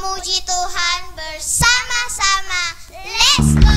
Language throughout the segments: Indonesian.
memuji Tuhan bersama-sama. Let's go!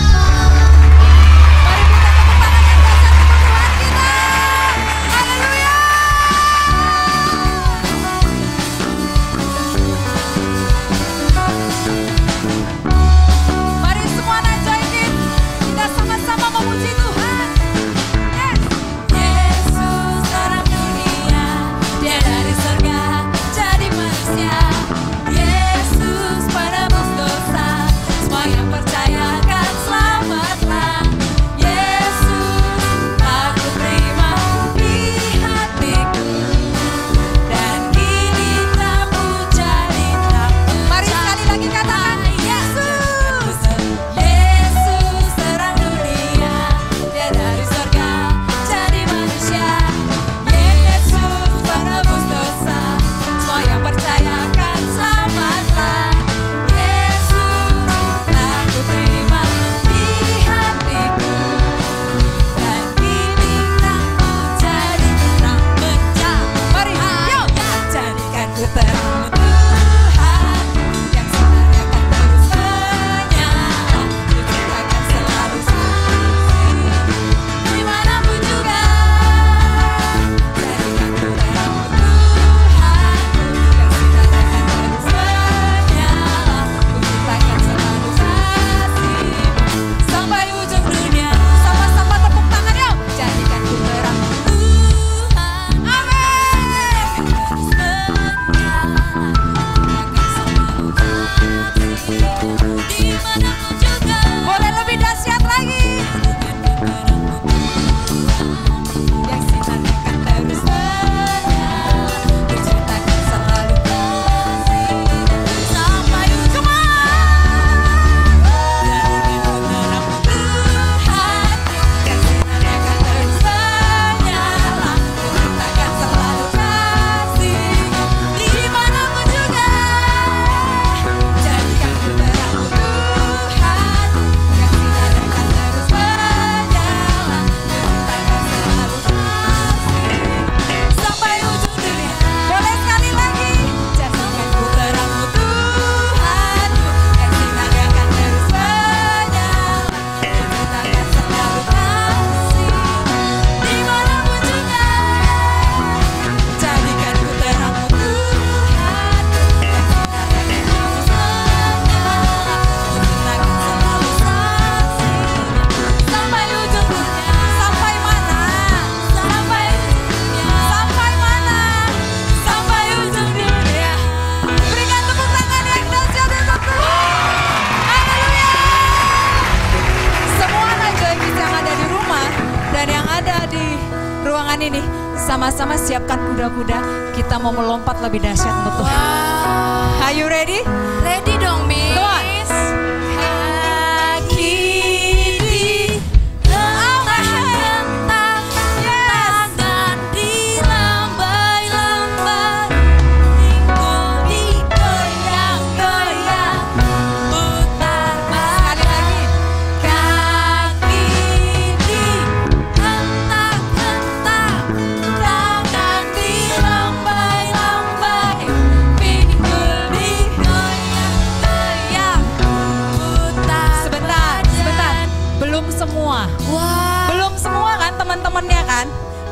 Ini sama-sama siapkan kuda-kuda, kita mau melompat lebih dahsyat untuk Tuhan. Wow. Are you ready? Ready dong, Miss. Go on.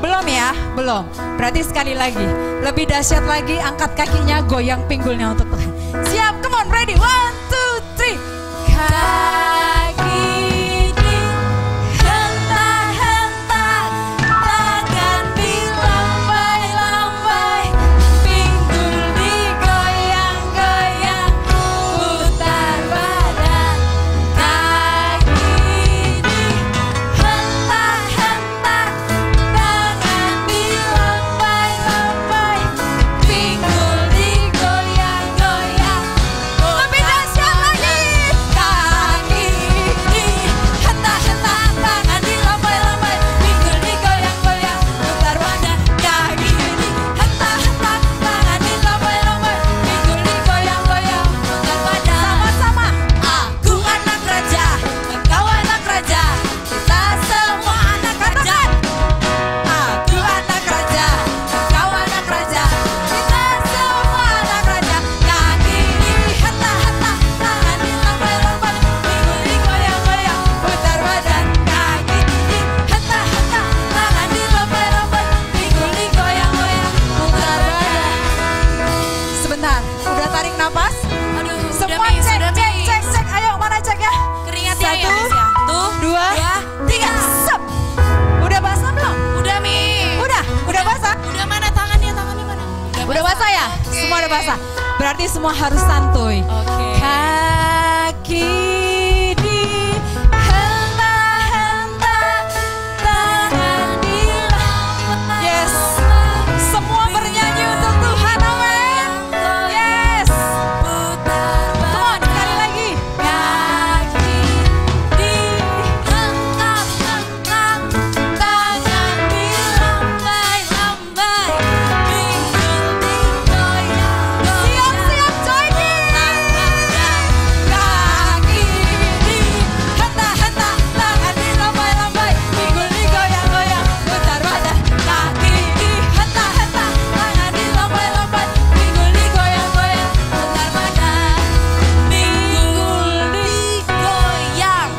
Belum ya? Belum. Berarti sekali lagi, lebih dahsyat lagi, angkat kakinya, goyang pinggulnya untuk Tuhan. Siap, come on, ready, 1, 2, 3. Kaki dihentak-hentak, tangan dilambai-lambai, pinggul digoyang-goyang, putar badan. Kaki dihentak-hentak, pinggul digoyang-goyang. Lebih dahsyat lagi. Kaki ada basah. Berarti semua harus santuy. Oke. Kaki di hentak-hentak, tangan di lambaikan. Yes. Semua bernyanyi untuk Tuhan, amin. Yes. Come on, sekali lagi. Kaki di hentak-hentak, tangan di lambai-lambai, minggu digoyang-goyang. Siap-siap join in. Kaki di hentak-hentak, tangan di lambai-lambai, minggu digoyang-goyang, putar badan. Kaki di hentak-hentak, tangan di lambai-lambai, minggu digoyang-goyang, putar badan. Minggu digoyang-goyang,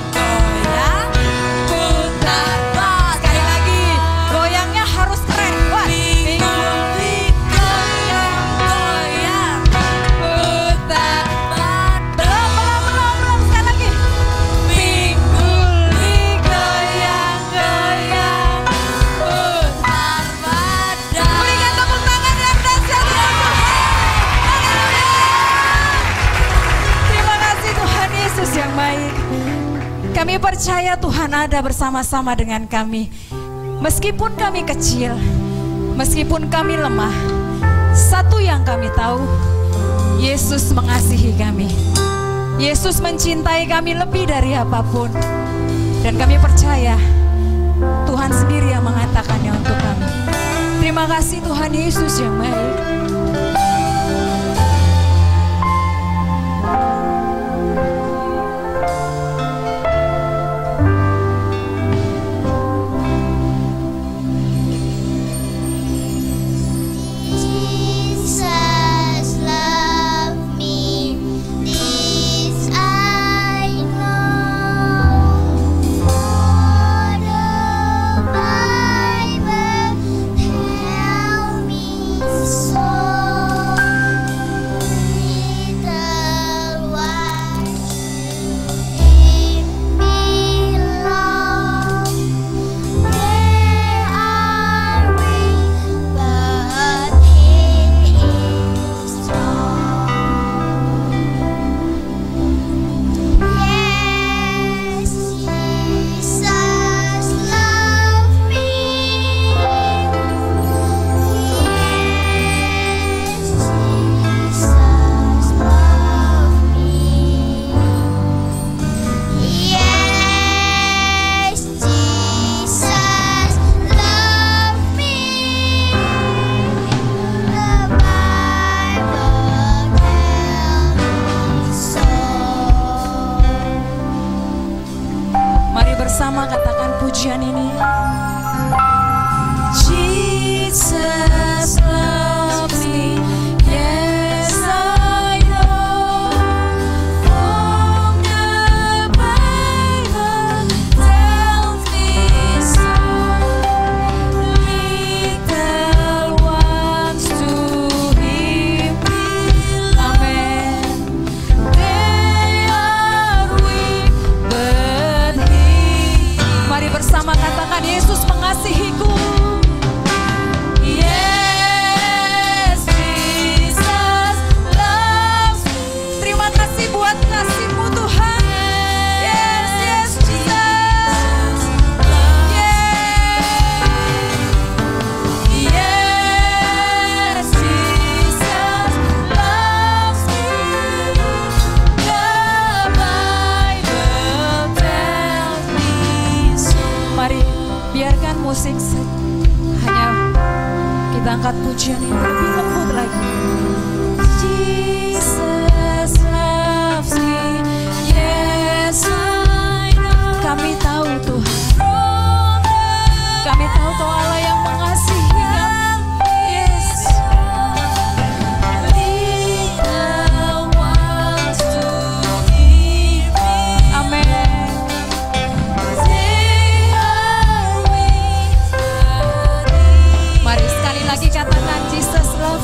putar badan. Sekali lagi, goyangnya harus keren. Wah, minggu digoyang-goyang, putar badan. Belum. Sekali lagi. Minggu digoyang-goyang, putar badan. Berikan tepuk tangan yang dahsyat ya Tuhan. Terima kasih Tuhan Yesus yang baik. Kami percaya Tuhan ada bersama-sama dengan kami. Meskipun kami kecil, meskipun kami lemah, satu yang kami tahu, Yesus mengasihi kami. Yesus mencintai kami lebih dari apapun. Dan kami percaya Tuhan sendiri yang mengatakannya untuk kami. Terima kasih Tuhan Yesus yang baik. Jesus loved me, this I know. For the Bible tells me so. Little while it belongs. Where are we? But He is strong. Yes, Jesus loved me. Yes, Jesus loved me. Yes, Jesus loved me. The Bible tells me so. Mari bersama katakan pujian ini. Jesus loves me, yes I know. From the Bible tells me so. Little ones to Him belong. Amen. They are weak, but He. Mari bersama katakan Yesus mengasihiku. Yes, Jesus loves me. Terima kasih buat kasih-Mu Tuhan. Yes, yes Jesus. Yes, Jesus loves me. The Bible tells me so. Mari biarkan musik hanya kita angkat pujian ini lebih lembut lagi. Jesus loves me, yes I know. Kami tahu Tuhan, kami tahu Kau Allah yang mengasihi kami. Yes. Little ones to Him. Amen. Mari sekali lagi katakan Jesus loves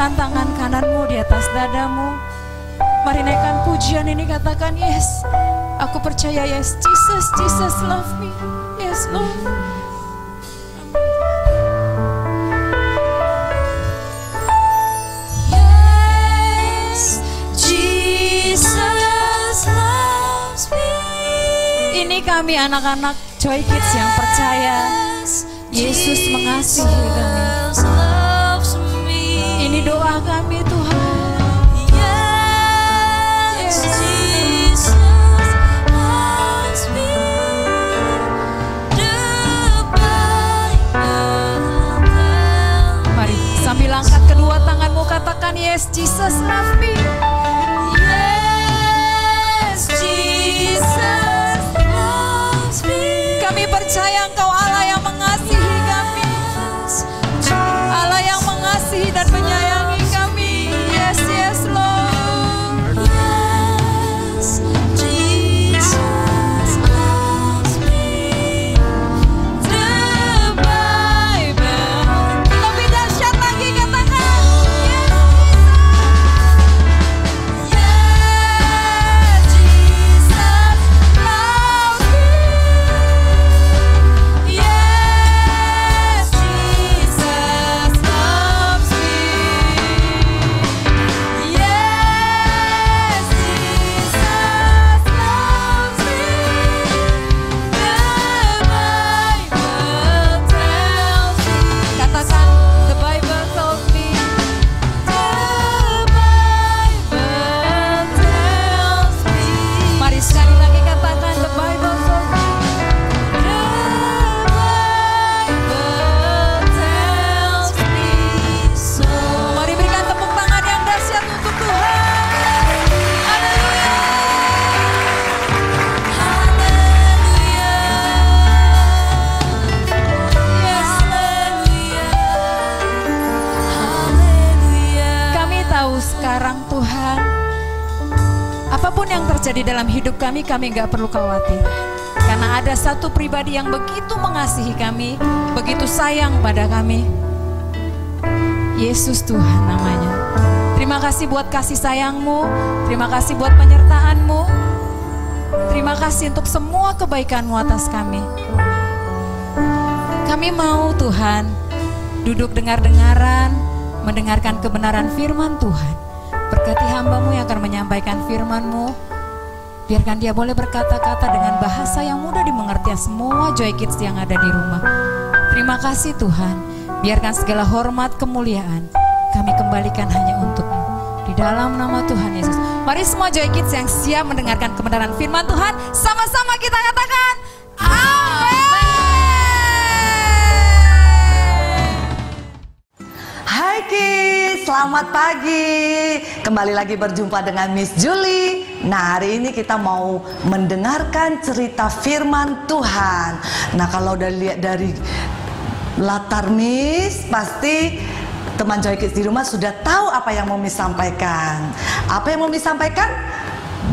Letakkan tangan kananmu di atas dadamu. Mari naikkan pujian ini, katakan yes. Aku percaya, yes, Jesus, Jesus love me. Yes, Lord. Yes, Jesus loves me. Ini kami anak-anak Joy Kids yang percaya Yesus mengasihi kami. Jesus loves me. Ini doa kami, Tuhan. Yes, Jesus loves me. The Bible tells Mari sambil angkat kedua tanganmu, katakan yes, Jesus love me. Yes, Jesus loves me. Kami percaya Engkau Allah yang mengasihi kami, Allah yang mengasihi dan menyayangi kami. Yes, yes, Lord. Yes, Jesus loves me. The Bible. Lebih dahsyat lagi, katakan Yes, Jesus loves me. Yes, Jesus loves me. Yes, Jesus loves me. The Bible tells me. Katakan, the Bible told me. The Bible tells me. Mari sekali lagi katakan, the Bible told me. The Bible tells me so. Mari berikan tepuk tangan yang dahsyat untuk Tuhan. Haleluya. Kami tahu sekarang, Tuhan, apapun yang terjadi dalam hidup kami nggak perlu khawatir. Karena ada satu pribadi yang begitu mengasihi kami, begitu sayang pada kami. Yesus Tuhan namanya. Terima kasih buat kasih sayang-Mu, terima kasih buat penyertaan-Mu, terima kasih untuk semua kebaikan-Mu atas kami. Kami mau, Tuhan, duduk dengar-dengaran, mendengarkan kebenaran firman Tuhan. Berkati hamba-Mu yang akan menyampaikan firman-Mu. Biarkan dia boleh berkata-kata dengan bahasa yang mudah dimengerti semua Joy Kids yang ada di rumah. Terima kasih Tuhan. Biarkan segala hormat kemuliaan kami kembalikan hanya untuk-Mu. Di dalam nama Tuhan Yesus. Mari semua Joy Kids yang siap mendengarkan kebenaran firman Tuhan, sama-sama kita katakan amin. Hai Kids, selamat pagi. Kembali lagi berjumpa dengan Miss Julie. Nah, hari ini kita mau mendengarkan cerita firman Tuhan. Nah, kalau udah lihat dari latar Miss, pasti teman Joy Kids di rumah sudah tahu apa yang mau Miss sampaikan. Apa yang mau Miss sampaikan?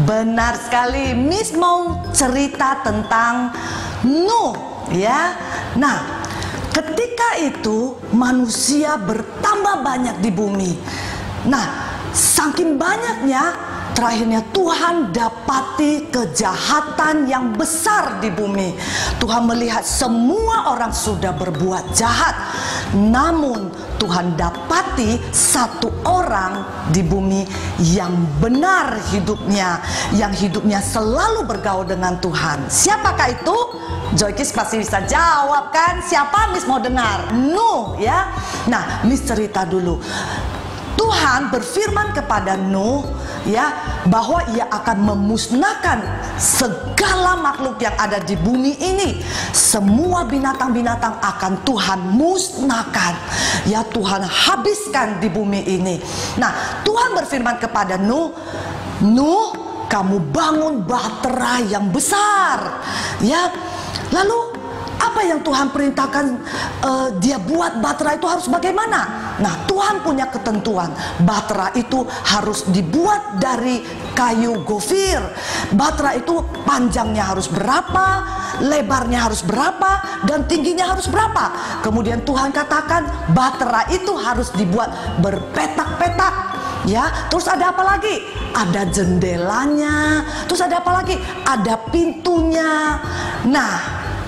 Benar sekali, Miss mau cerita tentang Nuh, ya. Nah, ketika itu manusia bertambah banyak di bumi. Nah, saking banyaknya, terakhirnya Tuhan dapati kejahatan yang besar di bumi. Tuhan melihat semua orang sudah berbuat jahat, namun Tuhan dapati satu orang di bumi yang benar hidupnya, yang hidupnya selalu bergaul dengan Tuhan. Siapakah itu? Joy Kids pasti bisa jawab kan? Siapa Miss mau dengar? Nuh, ya. Nah, Miss cerita dulu. Tuhan berfirman kepada Nuh, ya, bahwa ia akan memusnahkan segala makhluk yang ada di bumi ini. Semua binatang-binatang akan Tuhan musnahkan, ya, Tuhan habiskan di bumi ini. Nah, Tuhan berfirman kepada Nuh, Nuh, kamu bangun bahtera yang besar, ya. Lalu apa yang Tuhan perintahkan dia buat bahtera itu harus bagaimana? Nah, Tuhan punya ketentuan. Bahtera itu harus dibuat dari kayu gofir. Bahtera itu panjangnya harus berapa, lebarnya harus berapa, dan tingginya harus berapa. Kemudian Tuhan katakan Bahtera itu harus dibuat berpetak-petak. Ya, terus ada apa lagi? Ada jendelanya. Terus ada apa lagi? Ada pintunya. Nah,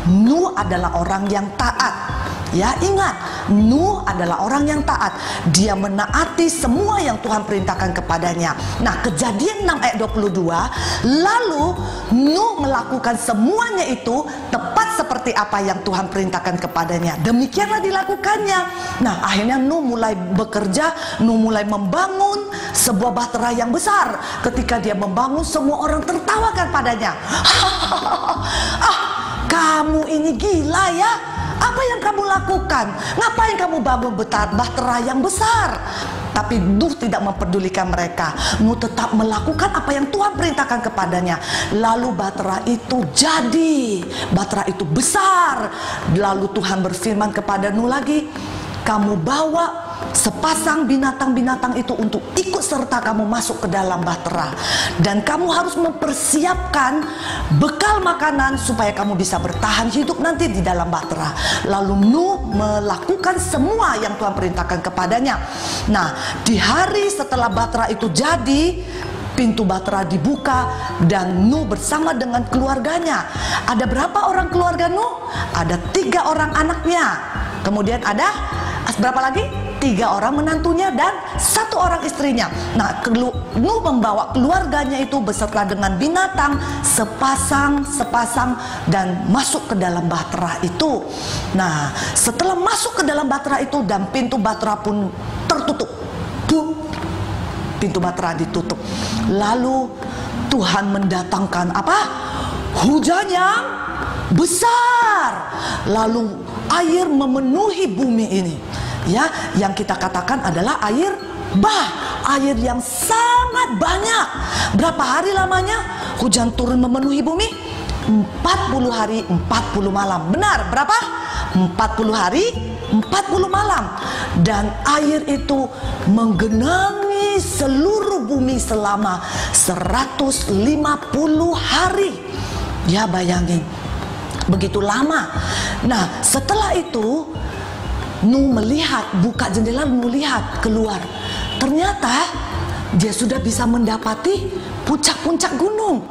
Nuh adalah orang yang taat. Ya, ingat, Nuh adalah orang yang taat. Dia menaati semua yang Tuhan perintahkan kepadanya. Nah, Kejadian 6 ayat 22, lalu Nuh melakukan semuanya itu tepat seperti apa yang Tuhan perintahkan kepadanya. Demikianlah dilakukannya. Nah, akhirnya Nuh mulai bekerja, Nuh mulai membangun sebuah bahtera yang besar. Ketika dia membangun, semua orang tertawakan padanya. Ah, kamu ini gila ya. Apa yang kamu lakukan? Ngapain kamu bangun bahtera yang besar? Tapi Nuh tidak mempedulikan mereka. Nuh tetap melakukan apa yang Tuhan perintahkan kepadanya. Lalu bahtera itu jadi. Bahtera itu besar. Lalu Tuhan berfirman kepada Nuh lagi, kamu bawa sepasang binatang-binatang itu untuk ikut serta kamu masuk ke dalam bahtera. Dan kamu harus mempersiapkan bekal makanan supaya kamu bisa bertahan hidup nanti di dalam bahtera. Lalu Nuh melakukan semua yang Tuhan perintahkan kepadanya. Nah, di hari setelah bahtera itu jadi, pintu bahtera dibuka dan Nuh bersama dengan keluarganya. Ada berapa orang keluarga Nuh? Ada 3 orang anaknya. Kemudian ada berapa lagi? 3 orang menantunya dan 1 orang istrinya. Nah, Nuh membawa keluarganya itu beserta dengan binatang sepasang dan masuk ke dalam bahtera itu. Nah, setelah masuk ke dalam bahtera itu dan pintu bahtera pun tertutup. Pintu bahtera ditutup. Lalu Tuhan mendatangkan apa? Hujan yang besar. Lalu air memenuhi bumi ini. Ya, yang kita katakan adalah air bah, air yang sangat banyak. Berapa hari lamanya hujan turun memenuhi bumi? 40 hari 40 malam. Benar, berapa? 40 hari 40 malam. Dan air itu menggenangi seluruh bumi selama 150 hari. Ya, bayangin, begitu lama. Nah, setelah itu Nuh melihat, buka jendela, Nuh lihat keluar. Ternyata dia sudah bisa mendapati puncak-puncak gunung.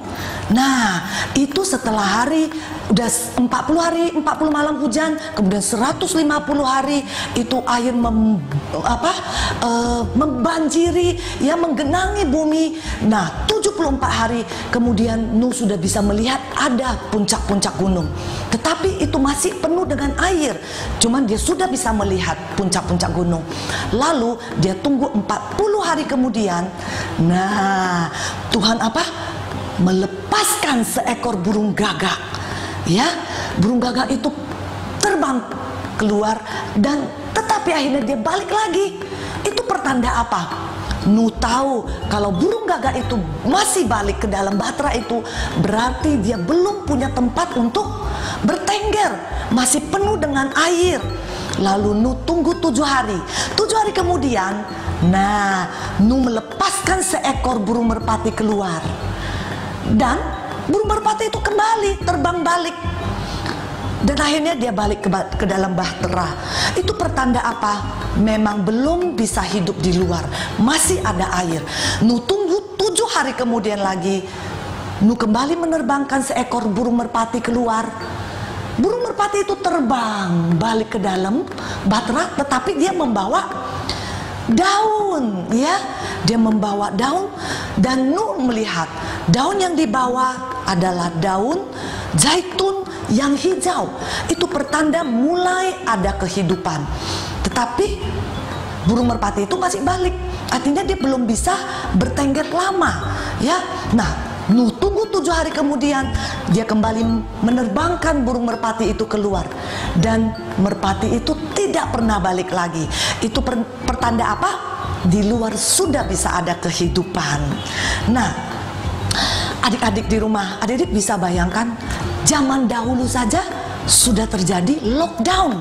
Nah, itu setelah hari udah 40 hari 40 malam hujan, kemudian 150 hari itu air membanjiri, ya, menggenangi bumi. Nah, 74 hari kemudian Nuh sudah bisa melihat ada puncak-puncak gunung. Tetapi itu masih penuh dengan air. Cuman dia sudah bisa melihat puncak-puncak gunung. Lalu dia tunggu 40 hari kemudian. Nah, Tuhan melepaskan seekor burung gagak. Ya, burung gagak itu terbang keluar dan tetapi akhirnya dia balik lagi. Itu pertanda apa? Nuh tahu kalau burung gagak itu masih balik ke dalam bahtera itu, berarti dia belum punya tempat untuk bertengger, masih penuh dengan air. Lalu Nuh tunggu 7 hari. 7 hari kemudian, nah, Nuh melepaskan seekor burung merpati keluar. Dan burung merpati itu kembali terbang balik. Dan akhirnya dia balik ke dalam bahtera. Itu pertanda apa? Memang belum bisa hidup di luar, masih ada air. Nuh tunggu 7 hari kemudian lagi, Nuh kembali menerbangkan seekor burung merpati keluar. Burung merpati itu terbang balik ke dalam bahtera, tetapi dia membawa daun, ya. Dia membawa daun dan Nuh melihat daun yang dibawa adalah daun zaitun yang hijau. Itu pertanda mulai ada kehidupan. Tetapi burung merpati itu masih balik. Artinya dia belum bisa bertengger lama, ya. Nah, Nuh tunggu 7 hari kemudian dia kembali menerbangkan burung merpati itu keluar. Dan merpati itu tidak pernah balik lagi. Itu pertanda apa? Di luar sudah bisa ada kehidupan. Nah, adik-adik di rumah, adik-adik bisa bayangkan zaman dahulu saja sudah terjadi lockdown.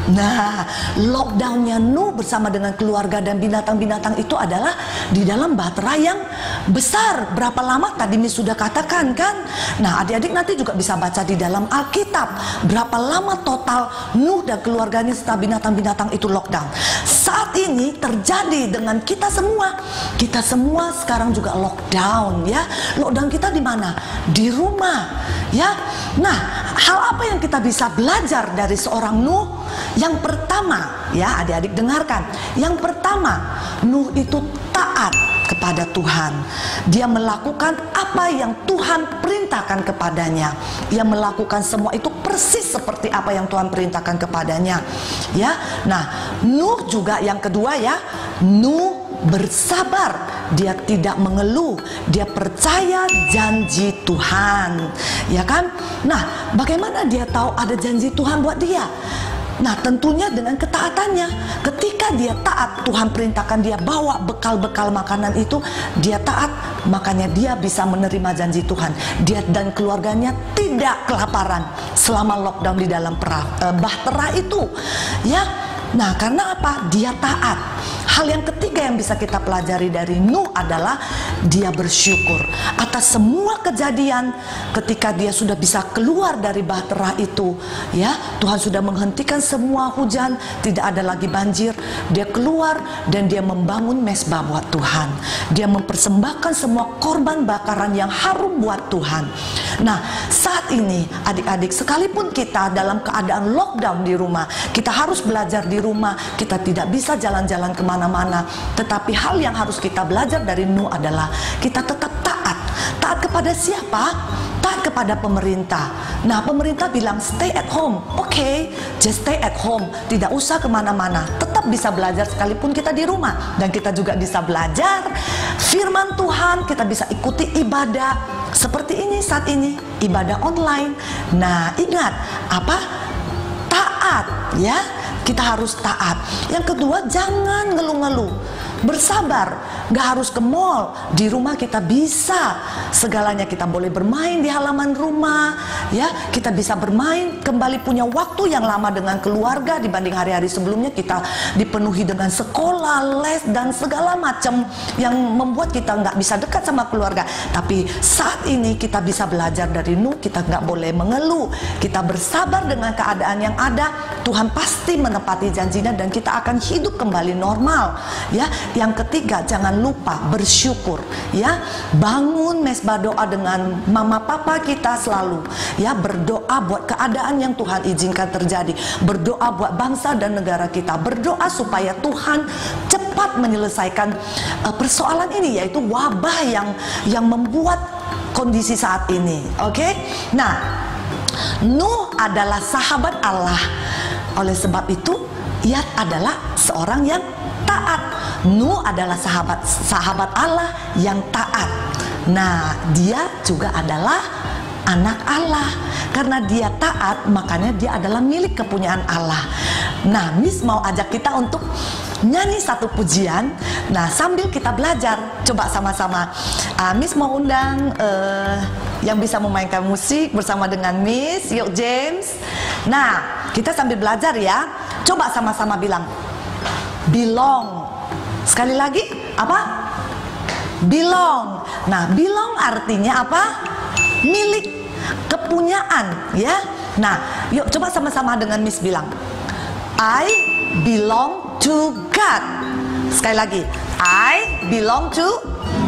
Nah, lockdownnya Nuh bersama dengan keluarga dan binatang-binatang itu adalah di dalam bahtera yang besar. Berapa lama tadi Miss sudah katakan kan? Nah, adik-adik nanti juga bisa baca di dalam Alkitab berapa lama total Nuh dan keluarganya serta binatang-binatang itu lockdown. Saat ini terjadi dengan kita semua. Kita semua sekarang juga lockdown ya. Lockdown kita di mana? Di rumah ya. Nah, hal apa yang kita bisa belajar dari seorang Nuh? Yang pertama ya, adik-adik dengarkan. Yang pertama, Nuh itu taat kepada Tuhan. Dia melakukan apa yang Tuhan perintahkan kepadanya. Dia melakukan semua itu persis seperti apa yang Tuhan perintahkan kepadanya. Ya. Nah, Nuh juga yang kedua ya, Nuh bersabar. Dia tidak mengeluh. Dia percaya janji Tuhan. Ya kan? Nah, bagaimana dia tahu ada janji Tuhan buat dia? Nah, tentunya dengan ketaatannya. Ketika dia taat, Tuhan perintahkan dia bawa bekal-bekal makanan itu, dia taat, makanya dia bisa menerima janji Tuhan. Dia dan keluarganya tidak kelaparan selama lockdown di dalam bahtera itu. Ya. Nah, karena apa? Dia taat. Hal yang ketiga yang bisa kita pelajari dari Nuh adalah dia bersyukur atas semua kejadian. Ketika dia sudah bisa keluar dari bahtera itu, ya, Tuhan sudah menghentikan semua hujan, tidak ada lagi banjir. Dia keluar dan dia membangun mezbah buat Tuhan. Dia mempersembahkan semua korban bakaran yang harum buat Tuhan. Nah, saat ini adik-adik, sekalipun kita dalam keadaan lockdown di rumah, kita harus belajar di rumah, kita tidak bisa jalan-jalan kemana-mana. Tetapi hal yang harus kita belajar dari Nuh adalah kita tetap taat. Taat kepada siapa? Taat kepada pemerintah. Nah, pemerintah bilang stay at home. Oke, just stay at home. Tidak usah kemana-mana. Tetap bisa belajar sekalipun kita di rumah. Dan kita juga bisa belajar firman Tuhan. Kita bisa ikuti ibadah seperti ini saat ini, ibadah online. Nah, ingat apa? Taat ya. Kita harus taat. Yang kedua, jangan ngeluh-ngeluh. Bersabar, gak harus ke mall. Di rumah kita bisa segalanya. Kita boleh bermain di halaman rumah, ya. Kita bisa bermain, kembali punya waktu yang lama dengan keluarga dibanding hari-hari sebelumnya. Kita dipenuhi dengan sekolah, les, dan segala macam yang membuat kita gak bisa dekat sama keluarga. Tapi saat ini kita bisa belajar dari Nuh. Kita gak boleh mengeluh. Kita bersabar dengan keadaan yang ada. Tuhan pasti menepati janjinya dan kita akan hidup kembali normal, ya. Yang ketiga, jangan lupa bersyukur, ya. Bangun mezbah doa dengan mama papa kita selalu, ya. Berdoa buat keadaan yang Tuhan izinkan terjadi. Berdoa buat bangsa dan negara kita. Berdoa supaya Tuhan cepat menyelesaikan persoalan ini, yaitu wabah yang membuat kondisi saat ini. Oke? Nah, Nuh adalah sahabat Allah. Oleh sebab itu, ia adalah seorang yang taat. Nuh adalah sahabat Allah yang taat. Nah, dia juga adalah anak Allah. Karena dia taat, makanya dia adalah milik kepunyaan Allah. Nah, Miss mau ajak kita untuk nyanyi satu pujian. Nah, sambil kita belajar, coba sama-sama. Miss mau undang yang bisa memainkan musik bersama dengan Miss. Yuk, James. Nah, kita sambil belajar ya. Coba sama-sama bilang belong. Sekali lagi, apa? Belong. Nah, belong artinya apa? Milik, kepunyaan, ya. Nah, yuk coba sama-sama dengan Miss bilang, I belong to God. Sekali lagi, I belong to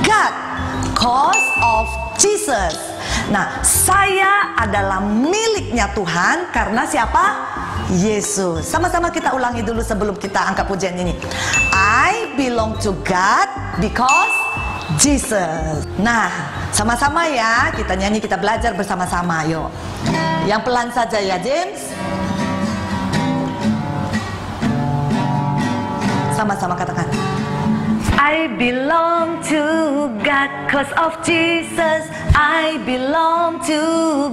God cause of Jesus. Nah, saya adalah miliknya Tuhan karena siapa? Yesus. Sama-sama kita ulangi dulu sebelum kita angkat pujian ini. I belong to God because Jesus. Nah, sama-sama ya, kita nyanyi, kita belajar bersama-sama. Yuk. Yang pelan saja ya, James. Sama-sama katakan. I belong to God cause of Jesus. I belong to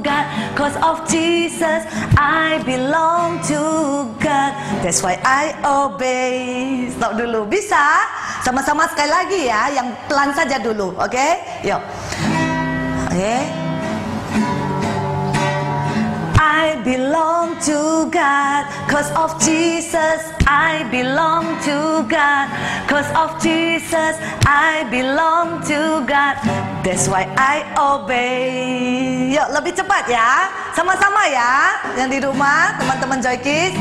God cause of Jesus. I belong to God. That's why I obey. Stop dulu. Bisa? Sama-sama sekali lagi ya. Yang pelan saja dulu. Oke? Yuk. Oke. I belong to God. 'Cause of Jesus, I belong to God. 'Cause of Jesus, I belong to God. That's why I obey. Yuk lebih cepat ya. Sama-sama ya. Yang di rumah, teman-teman Joy Kids.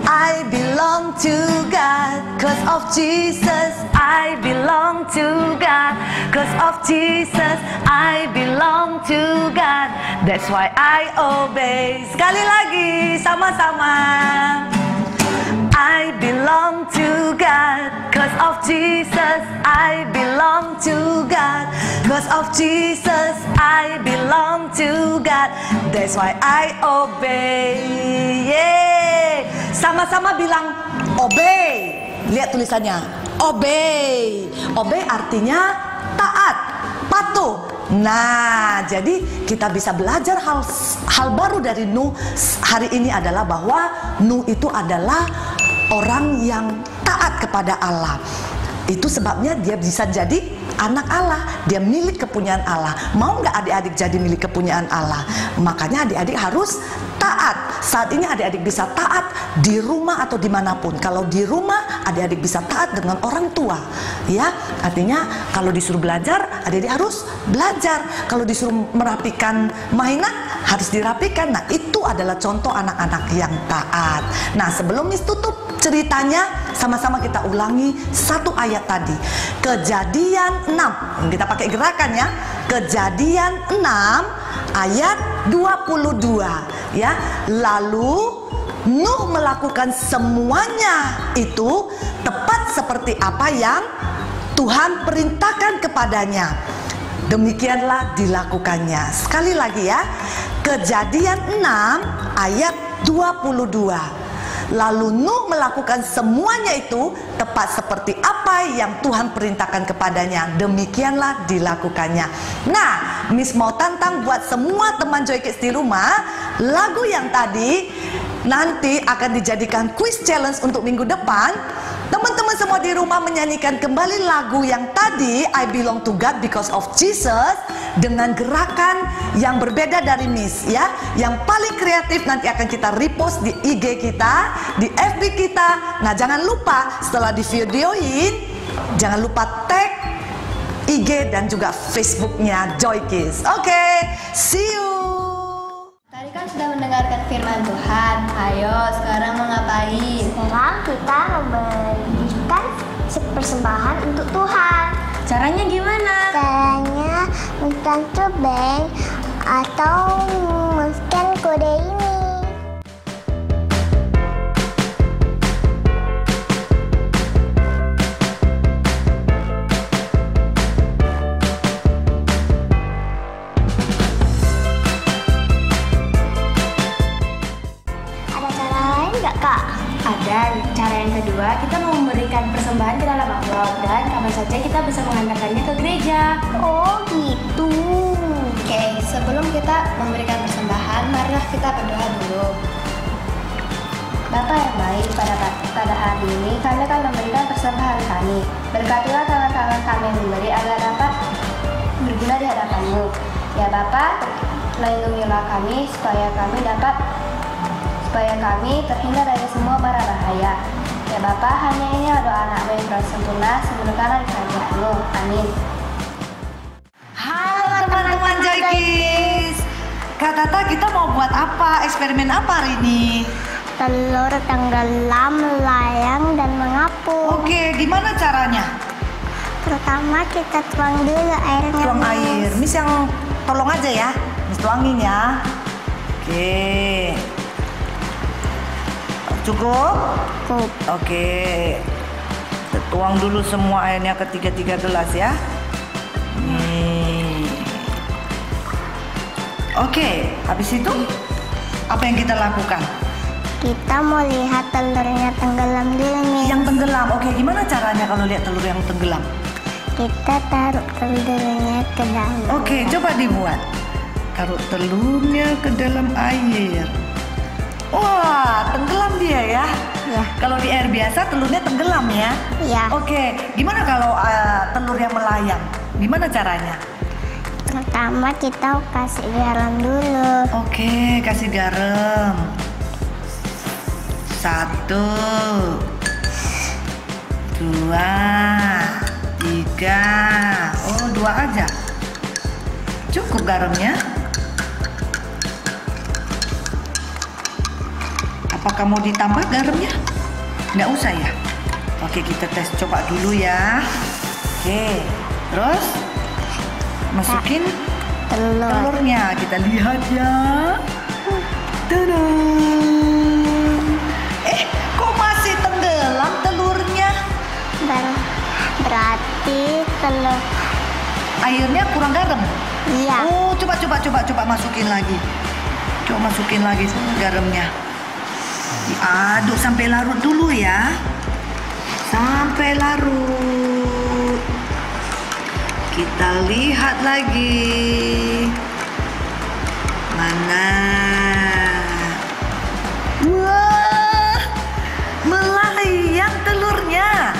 I belong to God. 'Cause of Jesus, I belong to God. 'Cause of Jesus, I belong to God. That's why I obey. Sekali lagi, sama-sama. I belong to God. 'Cause of Jesus, I belong to God. 'Cause of Jesus, I belong to God. That's why I obey. Yeay. Sama-sama bilang obey. Lihat tulisannya, obey. Obey artinya taat, patuh. Nah, jadi kita bisa belajar hal baru dari Nuh hari ini adalah bahwa Nuh itu adalah orang yang taat kepada Allah. Itu sebabnya dia bisa jadi anak Allah, dia milik kepunyaan Allah. Mau nggak adik-adik jadi milik kepunyaan Allah? Makanya adik-adik harus taat. Saat ini adik-adik bisa taat di rumah atau dimanapun. Kalau di rumah adik-adik bisa taat dengan orang tua, ya. Artinya kalau disuruh belajar, adik-adik harus belajar. Kalau disuruh merapikan mainan, harus dirapikan. Nah, itu adalah contoh anak-anak yang taat. Nah, sebelum Miss tutup ceritanya, sama-sama kita ulangi satu ayat tadi. Kejadian 6. Kita pakai gerakan ya. Kejadian 6 ayat 22 ya. Lalu Nuh melakukan semuanya itu tepat seperti apa yang Tuhan perintahkan kepadanya. Demikianlah dilakukannya. Sekali lagi ya. Kejadian 6 ayat 22. Lalu Nuh melakukan semuanya itu tepat seperti apa yang Tuhan perintahkan kepadanya. Demikianlah dilakukannya. Nah, Miss mau tantang buat semua teman Joy Kids di rumah, lagu yang tadi nanti akan dijadikan quiz challenge untuk minggu depan. Teman-teman semua di rumah menyanyikan kembali lagu yang tadi, I belong to God because of Jesus, dengan gerakan yang berbeda dari Miss ya. Yang paling kreatif nanti akan kita repost di IG kita, di FB kita. Nah, jangan lupa setelah di videoin, jangan lupa tag IG dan juga Facebooknya Joy Kids. Oke, see you. Tadi kan sudah mendengarkan firman Tuhan. Ayo, sekarang mau ngapain? Sekarang kita memberikan persembahan untuk Tuhan. Caranya gimana? Caranya men-transfer bank atau men-scan kode ini. Ada cara lain nggak, Kak? Ada. Cara yang kedua, kita mau memberikan persembahan ke dalam amplop dan kapan saja kita bisa mengantarkannya ke gereja. Oh gitu. Oke, sebelum kita memberikan persembahan, marilah kita berdoa dulu. Bapa yang baik, pada hari ini kami akan memberikan persembahan kami. Berkatilah tangan-tangan kami memberi agar dapat berguna di hadapan-Mu. Ya Bapa, lindungilah kami supaya kami terhindar dari semua mara bahaya. Ya Bapa, hanya ini doa anak-Mu yang telah sempurna, sembuhkanlah di kerajaan-Mu. Amin. Halo teman-teman Joy Kids. Kak Tata, kita mau buat apa? Eksperimen apa hari ini? Telur tenggelam, melayang, dan mengapung. Oke, gimana caranya? Pertama kita tuang dulu airnya. Tuang Miss. air. Miss yang tolong aja ya. Miss tuangin ya. Oke. Cukup? Cukup. Oke. Kita tuang dulu semua airnya ke tiga gelas ya. Nih. Oke, habis itu apa yang kita lakukan? Kita mau lihat telurnya tenggelam dulu nih. Yang tenggelam. Oke, gimana caranya kalau lihat telur yang tenggelam? Kita taruh telurnya ke dalam. Oke, coba dibuat. Taruh telurnya ke dalam air. Wah, tenggelam dia ya. Ya. Kalau di air biasa telurnya tenggelam ya. Ya. Oke, gimana kalau telur yang melayang? Gimana caranya? Pertama kita kasih garam dulu. Oke, kasih garam. 1, 2, 3. Oh, 2 aja. Cukup garamnya. Apakah mau ditambah garamnya? Nggak usah ya? Oke, kita tes coba dulu ya. Oke, terus masukin telurnya. Kita lihat ya. Tadam. Kok masih tenggelam telurnya? Berarti telur. Airnya kurang garam. Iya. Oh, coba masukin lagi. Coba masukin lagi garamnya. Diaduk sampai larut dulu ya. Sampai larut. Kita lihat lagi. Mana? Wah, melayang telurnya.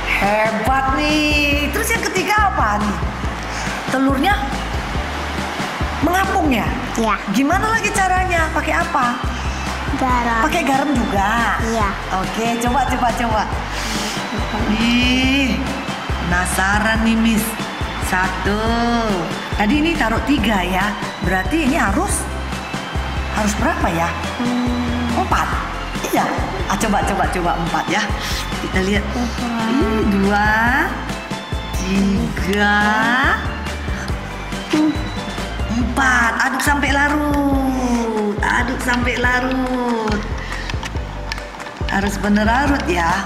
Hebat nih. Terus yang ketiga apa nih? Telurnya mengapung ya? Iya. Gimana lagi caranya? Pakai apa? Garam. Pakai garam juga? Iya. Oke, coba. Ih, penasaran nih Miss. 1. Tadi ini taruh 3 ya. Berarti ini harus berapa ya? 4. Iya. Coba 4 ya. Kita lihat. 2, 3, 4. Aduk sampai larut. Harus bener larut ya.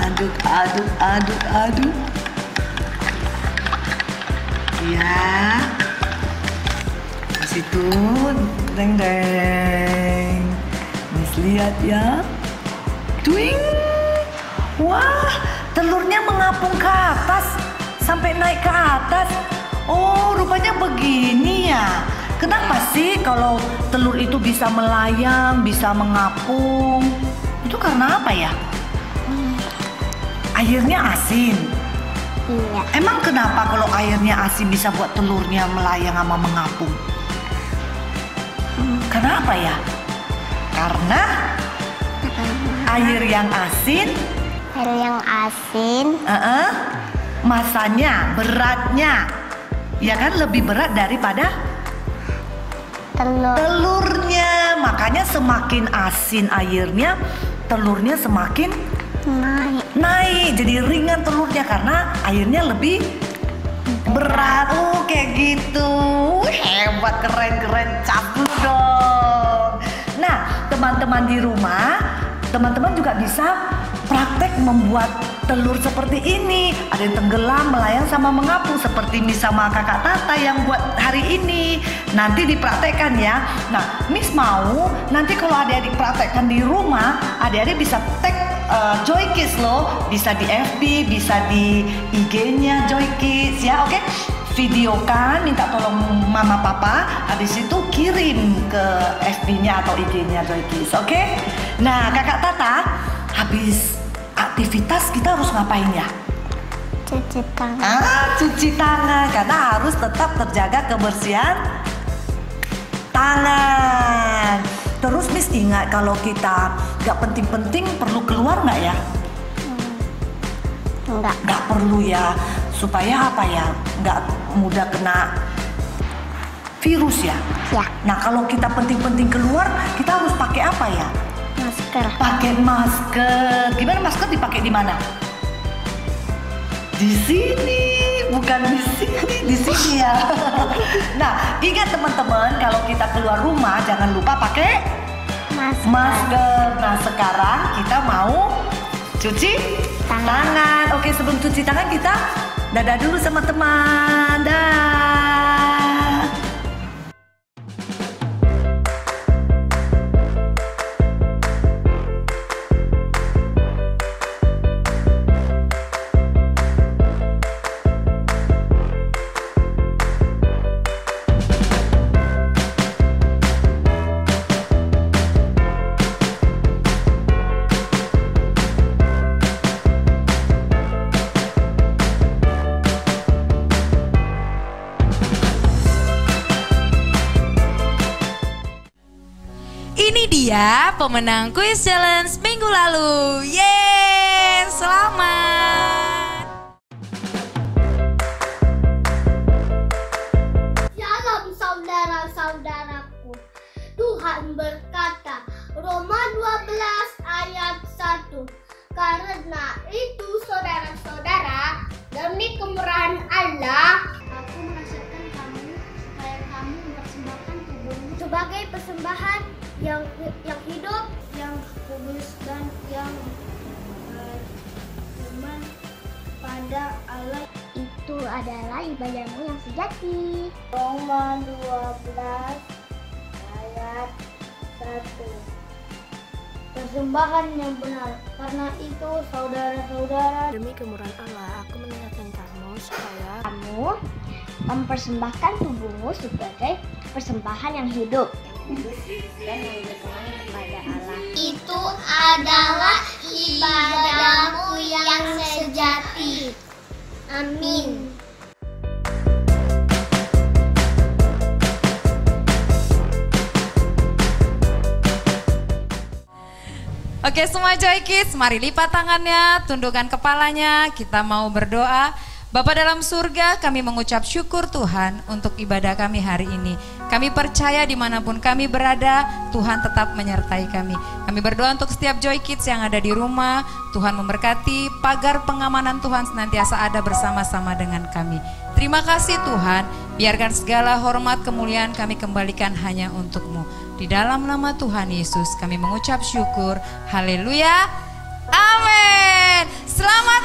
Aduk. Ya. Di situ, deng. Miss lihat ya. Twing. Wah, telurnya mengapung ke atas sampai naik ke atas. Oh, rupanya begini ya. Kenapa sih kalau telur itu bisa melayang, bisa mengapung? Itu karena apa ya? Airnya asin. Iya. Emang kenapa kalau airnya asin bisa buat telurnya melayang sama mengapung? Kenapa ya? Karena air yang asin, masanya, beratnya, ya kan lebih berat daripada telurnya. Makanya semakin asin airnya, telurnya semakin naik. Jadi ringan telurnya karena airnya lebih berat. Oh, kayak gitu. Hebat, keren, cabut dong. Nah, teman-teman di rumah, teman-teman juga bisa praktek membuat telur seperti ini. Ada yang tenggelam, melayang sama mengapung seperti Miss sama kakak Tata yang buat hari ini. Nanti dipraktekkan ya. Nah, Miss mau nanti kalau adik-adik praktekkan di rumah, adik-adik bisa tag Joy Kids loh. Bisa di FB, bisa di IG-nya Joy Kids ya, oke? Videokan, minta tolong mama papa, habis itu kirim ke FB-nya atau IG-nya Joy Kids, oke? Nah, kakak Tata, habis aktivitas kita harus ngapain ya? Cuci tangan. Cuci tangan karena harus tetap terjaga kebersihan tangan. Terus Miss ingat kalau kita nggak penting-penting perlu keluar nggak ya? Nggak perlu ya, supaya apa ya? Nggak mudah kena virus ya. Ya. Nah kalau kita penting-penting keluar, kita harus pakai apa ya? Masker. Pakai masker. Gimana masker dipakai di mana? Di sini, bukan di sini ya. Nah, ingat teman-teman, kalau kita keluar rumah jangan lupa pakai masker. Nah, sekarang kita mau cuci tangan. Oke, sebelum cuci tangan kita dadah dulu sama teman. Dah. dia pemenang Quiz Challenge minggu lalu. Yeay, selamat. Shalom saudara-saudaraku. Tuhan berkata, Roma 12 ayat 1. Karena itu saudara-saudara, demi kemurahan Allah, aku menasihatkan kamu supaya kamu mempersembahkan tubuhmu sebagai persembahan yang hidup, yang kudus dan yang berkenan pada Allah. Itu adalah ibadahmu yang sejati. Roma 12 ayat 1. Persembahan yang benar. Karena itu saudara-saudara, Demi kemurahan Allah, aku mengingatkan kamu supaya Kamu mempersembahkan tubuhmu sebagai persembahan yang hidup dan yang berkenan kepada Allah. itu adalah ibadahmu yang sejati. Amin. Oke semua Joy Kids, mari lipat tangannya, tundukkan kepalanya, kita mau berdoa. Bapa dalam surga, kami mengucap syukur Tuhan untuk ibadah kami hari ini. Kami percaya dimanapun kami berada, Tuhan tetap menyertai kami. Kami berdoa untuk setiap Joy Kids yang ada di rumah, Tuhan memberkati, pagar pengamanan Tuhan senantiasa ada bersama-sama dengan kami. Terima kasih Tuhan, biarkan segala hormat kemuliaan kami kembalikan hanya untuk-Mu. Di dalam nama Tuhan Yesus kami mengucap syukur. Haleluya. Amin. Selamat